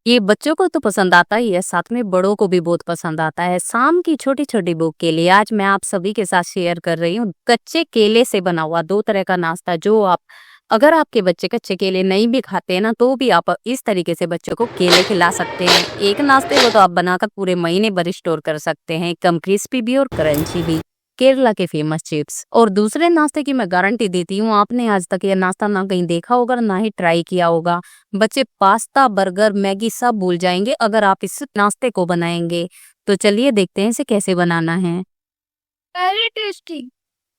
ये बच्चों को तो पसंद आता ही है, साथ में बड़ों को भी बहुत पसंद आता है। शाम की छोटी-छोटी भूख के लिए आज मैं आप सभी के साथ शेयर कर रही हूँ कच्चे केले से बना हुआ 2 तरह का नाश्ता जो आप अगर आपके बच्चे कच्चे केले नहीं भी खाते हैं ना, तो भी आप इस तरीके से बच्चों को केले खिला सकते हैं। एक नाश्ते को तो आप बनाकर पूरे महीने भर स्टोर कर सकते हैं, एकदम क्रिस्पी भी और क्रंची भी। केरला के फेमस चिप्स और दूसरे नाश्ते की मैं गारंटी देती हूँ, आपने आज तक ये नाश्ता ना कहीं देखा होगा, ना ही ट्राई किया होगा। बच्चे पास्ता, बर्गर, मैगी सब भूल जाएँगे अगर आप इस नाश्ते को बनाएँगे। तो चलिए देखते हैं इसे कैसे बनाना है। Very tasty.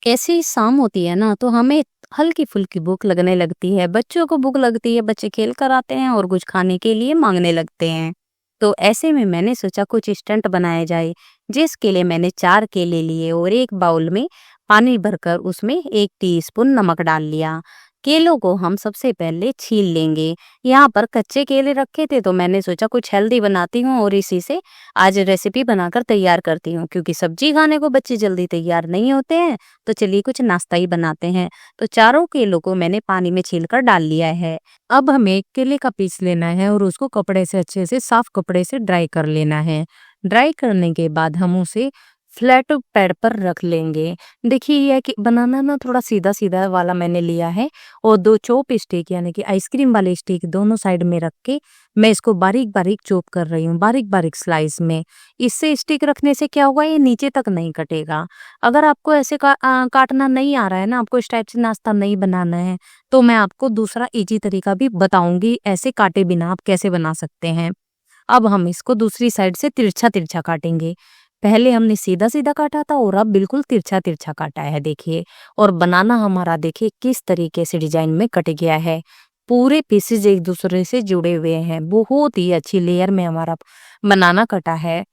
कैसी शाम होती है ना, तो हमें हल्की-फुल्की भूख लगने लगती है, बच्चों को भूख लगती है, बच्चे खेल कर आते हैं और कुछ खाने के लिए माँगने लगते हैं। तो ऐसे में मैंने सोचा कुछ इंस्टेंट बनाया जाए, जिसके लिए मैंने 4 केले लिए और एक बाउल में पानी भरकर उसमें 1 टीस्पून नमक डाल लिया। केलों को हम सबसे पहले छील लेंगे। यहाँ पर कच्चे केले रखे थे तो मैंने सोचा कुछ हेल्दी बनाती हूँ और इसी से आज रेसिपी बनाकर तैयार करती हूँ, क्योंकि सब्जी खाने को बच्चे जल्दी तैयार नहीं होते हैं। तो चलिए कुछ नाश्ता ही बनाते हैं। तो चारों केलों को मैंने पानी में छीलकर डाल लिया है। अब हमें केले का पीस लेना है और उसको कपड़े से अच्छे से साफ कपड़े से ड्राई कर लेना है। ड्राई करने के बाद हम उसे फ्लैट पैड पर रख लेंगे। देखिए यह कि बनाना ना थोड़ा सीधा-सीधा वाला मैंने लिया है और 2 चॉप स्टिक यानी कि आइसक्रीम वाले स्टिक दोनों साइड में रख के मैं इसको बारीक-बारीक चॉप कर रही हूँ, बारीक-बारीक स्लाइस में। इससे स्टिक रखने से क्या होगा, ये नीचे तक नहीं कटेगा। अगर आपको ऐसे काटना नहीं आ रहा है ना, आपको इस टाइप से नाश्ता नहीं बनाना है, तो मैं आपको दूसरा ईज़ी तरीका भी बताऊँगी, ऐसे काटे बिना आप कैसे बना सकते हैं। अब हम इसको दूसरी साइड से तिरछा-तिरछा काटेंगे। पहले हमने सीधा-सीधा काटा था और अब बिल्कुल तिरछा-तिरछा काटा है देखिए। और बनाना हमारा देखिए किस तरीके से डिज़ाइन में कट गया है। पूरे पीसेस एक दूसरे से जुड़े हुए हैं। बहुत ही अच्छी लेयर में हमारा बनाना कटा है।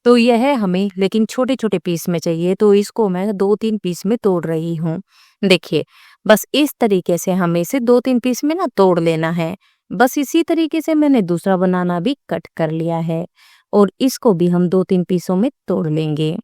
तो यह हमें लेकिन छोटे-छोटे पीस में चाहिए, तो इसको मैं 2-3 पीस में तोड़ रही हूँ। देखिए, बस इस तरीके से हमें इसे 2-3 पीस में ना तोड़ लेना है। बस इसी तरीके से मैंने दूसरा बनाना भी कट कर लिया है और इसको भी हम 2-3 पीसों में तोड़ लेंगे।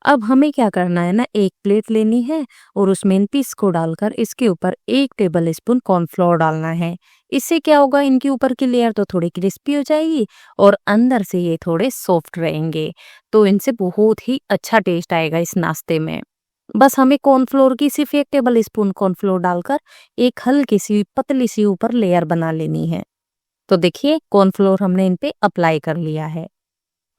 अब हमें क्या करना है ना, एक प्लेट लेनी है और उसमें इन पीस को डालकर इसके ऊपर 1 टेबल स्पून कॉर्नफ्लोर डालना है। इससे क्या होगा, इनके ऊपर की लेयर तो थोड़ी क्रिस्पी हो जाएगी और अंदर से ये थोड़े सॉफ्ट रहेंगे। तो इनसे बहुत ही अच्छा टेस्ट आएगा इस नाश्ते में। बस हमें कॉर्नफ्लोर की सिर्फ 1 टेबल स्पून कॉर्नफ्लोर डालकर एक हल्की सी पतली सी ऊपर लेयर बना लेनी है। तो देखिए कॉर्नफ्लोर हमने इन पे अप्लाई कर लिया है।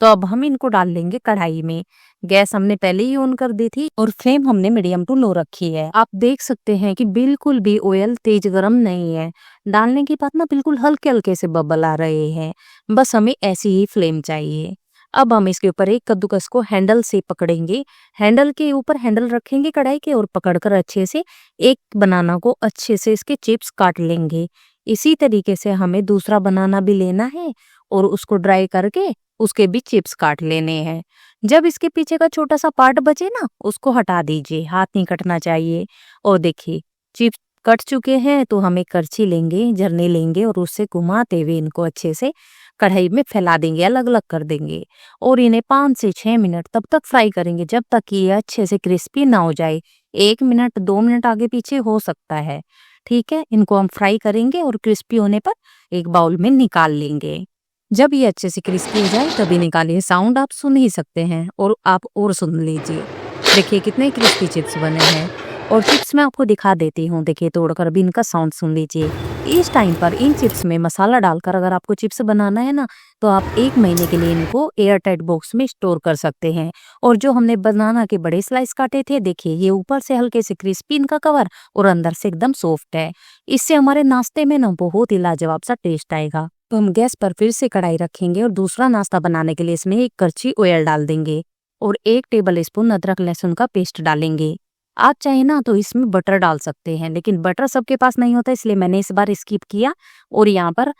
तो अब हम इनको डाल लेंगे कढ़ाई में। गैस हमने पहले ही ऑन कर दी थी और फ्लेम हमने मीडियम टू लो रखी है। आप देख सकते हैं कि बिल्कुल भी ऑयल तेज गरम नहीं है। डालने के बाद ना बिल्कुल हल्के-हल्के से बबल आ रहे हैं। बस हमें ऐसी ही फ्लेम चाहिए। अब हम इसके ऊपर एक कद्दूकस को हैंडल से पकड़ेंगे। हैंडल के ऊपर हैंडल रखेंगे कढ़ाई के और पकड़कर अच्छे से एक बनाना को अच्छे से इसके चिप्स काट लेंगे। इसी तरीके से हमें दूसरा बनाना भी लेना है और उसको ड्राई करके उसके भी चिप्स काट लेने हैं। जब इसके पीछे का छोटा सा पार्ट बचे ना, उसको हटा दीजिए, हाथ नहीं कटना चाहिए। और देखिए चिप्स कट चुके हैं तो हम एक करछी लेंगे, झरने लेंगे और उससे घुमाते हुए इनको अच्छे से कढ़ाई में फैला देंगे, अलग-अलग कर देंगे और इन्हें 5 से 6 मिनट तब तक फ्राई करेंगे जब तक कि ये अच्छे से क्रिस्पी ना हो जाए। 1 मिनट 2 मिनट आगे पीछे हो सकता है। ठीक है, इनको हम फ्राई करेंगे और क्रिस्पी होने पर एक बाउल में निकाल लेंगे। जब ये अच्छे से क्रिस्पी हो जाए तभी निकालिए। साउंड आप सुन ही सकते हैं और आप और सुन लीजिए। देखिए कितने क्रिस्पी चिप्स बने हैं और चिप्स मैं आपको दिखा देती हूँ। देखिए तोड़कर भी इनका साउंड सुन लीजिए। इस टाइम पर इन चिप्स में मसाला डालकर अगर आपको चिप्स बनाना है ना, तो आप 1 महीने के लिए इनको एयर टाइट बॉक्स में स्टोर कर सकते हैं। और जो हमने बनाना के बड़े स्लाइस काटे थे, देखिए ये ऊपर से हल्के से क्रिस्पी इनका कवर और अंदर से एकदम सॉफ्ट है। इससे हमारे नाश्ते में ना बहुत ही लाजवाब सा टेस्ट आएगा। तो हम गैस पर फिर से कढ़ाई रखेंगे और दूसरा नाश्ता बनाने के लिए इसमें 1 करछी ऑयल डाल देंगे और 1 टेबल स्पून अदरक लहसुन का पेस्ट डालेंगे। आप चाहे ना तो इसमें बटर डाल सकते हैं, लेकिन बटर सबके पास नहीं होता, इसलिए मैंने इस बार स्किप किया और यहाँ पर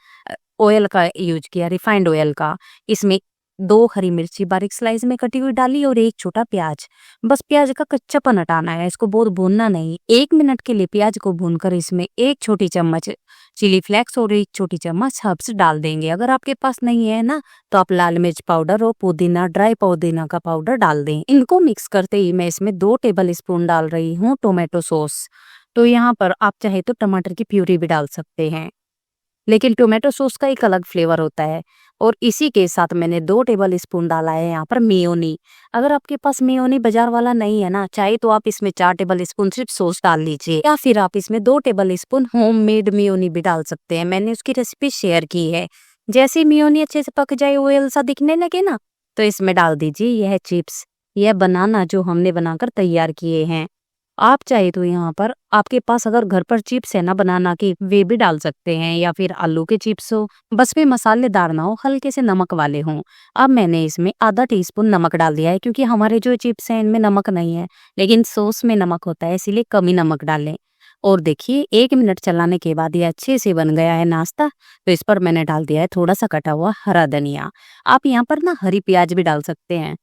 ऑयल का यूज किया, रिफाइंड ऑयल का। इसमें 2 हरी मिर्ची बारीक स्लाइस में कटी हुई डाली और 1 छोटा प्याज। बस प्याज का कच्चापन हटाना है, इसको बहुत भूनना नहीं। 1 मिनट के लिए प्याज को भूनकर इसमें 1 छोटी चम्मच चिली फ्लेक्स और 1 छोटी चम्मच हर्ब्स डाल देंगे। अगर आपके पास नहीं है ना, तो आप लाल मिर्च पाउडर और पुदीना, ड्राई पुदीना का पाउडर डाल दें। इनको मिक्स करते ही मैं इसमें 2 टेबल स्पून डाल रही हूँ टोमेटो सॉस। तो यहाँ पर आप चाहे तो टमाटर की प्यूरी भी डाल सकते हैं। लेकिन टोमेटो सॉस का एक अलग फ्लेवर होता है। और इसी के साथ मैंने 2 टेबल स्पून डाला है यहाँ पर मेयोनी। अगर आपके पास मेयोनी बाजार वाला नहीं है ना, चाहे तो आप इसमें 4 टेबल स्पून सिर्फ सॉस डाल लीजिए, या फिर आप इसमें 2 टेबल स्पून होममेड मेयोनी भी डाल सकते हैं। मैंने उसकी रेसिपी शेयर की है। जैसे ही मेयोनी अच्छे से पक जाए, ऑयल सा दिखने लगे ना, तो इसमें डाल दीजिए यह चिप्स, यह बनाना जो हमने बनाकर तैयार किए हैं। आप चाहे तो यहाँ पर आपके पास अगर घर पर चिप्स है ना बनाना की, वे भी डाल सकते हैं, या फिर आलू के चिप्स हो, बस वे मसालेदार ना हो, हल्के से नमक वाले हों। अब मैंने इसमें आधा टीस्पून नमक डाल दिया है, क्योंकि हमारे जो चिप्स हैं इनमें नमक नहीं है, लेकिन सॉस में नमक होता है, इसीलिए कम ही नमक डालें। और देखिए 1 मिनट चलाने के बाद ये अच्छे से बन गया है नाश्ता। तो इस पर मैंने डाल दिया है थोड़ा सा कटा हुआ हरा धनिया। आप यहाँ पर ना हरी प्याज भी डाल सकते हैं।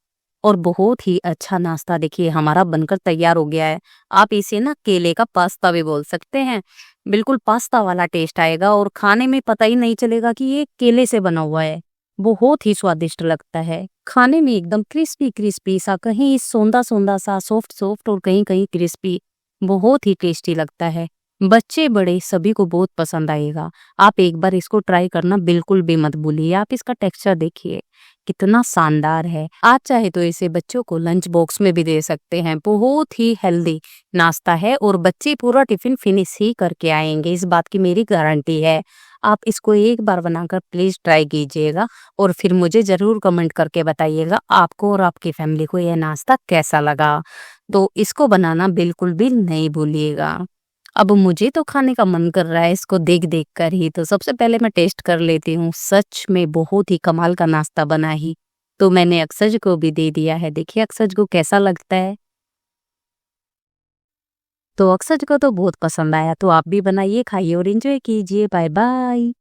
और बहुत ही अच्छा नाश्ता देखिए हमारा बनकर तैयार हो गया है। आप इसे ना केले का पास्ता भी बोल सकते हैं। बिल्कुल पास्ता वाला टेस्ट आएगा और खाने में पता ही नहीं चलेगा कि ये केले से बना हुआ है। बहुत ही स्वादिष्ट लगता है। खाने में एकदम क्रिस्पी क्रिस्पी सा, कहीं सोंधा सोंधा सा, सॉफ्ट सॉफ्ट और कहीं कहीं क्रिस्पी। बहुत ही टेस्टी लगता है। बच्चे बड़े सभी को बहुत पसंद आएगा। आप एक बार इसको ट्राई करना बिल्कुल भी मत भूलिए। आप इसका टेक्सचर देखिए कितना शानदार है। आप चाहे तो इसे बच्चों को लंच बॉक्स में भी दे सकते हैं। बहुत ही हेल्दी नाश्ता है और बच्चे पूरा टिफिन फिनिश ही करके आएंगे, इस बात की मेरी गारंटी है। आप इसको एक बार बनाकर प्लीज ट्राई कीजिएगा और फिर मुझे जरूर कमेंट करके बताइएगा आपको और आपकी फैमिली को यह नाश्ता कैसा लगा। तो इसको बनाना बिल्कुल भी नहीं भूलिएगा। अब मुझे तो खाने का मन कर रहा है इसको देख देख कर ही, तो सबसे पहले मैं टेस्ट कर लेती हूँ। सच में बहुत ही कमाल का नाश्ता बना ही। तो मैंने अक्षज को भी दे दिया है, देखिए अक्षज को कैसा लगता है। तो अक्षज को तो बहुत पसंद आया। तो आप भी बनाइए, खाइए और एंजॉय कीजिए। Bye bye.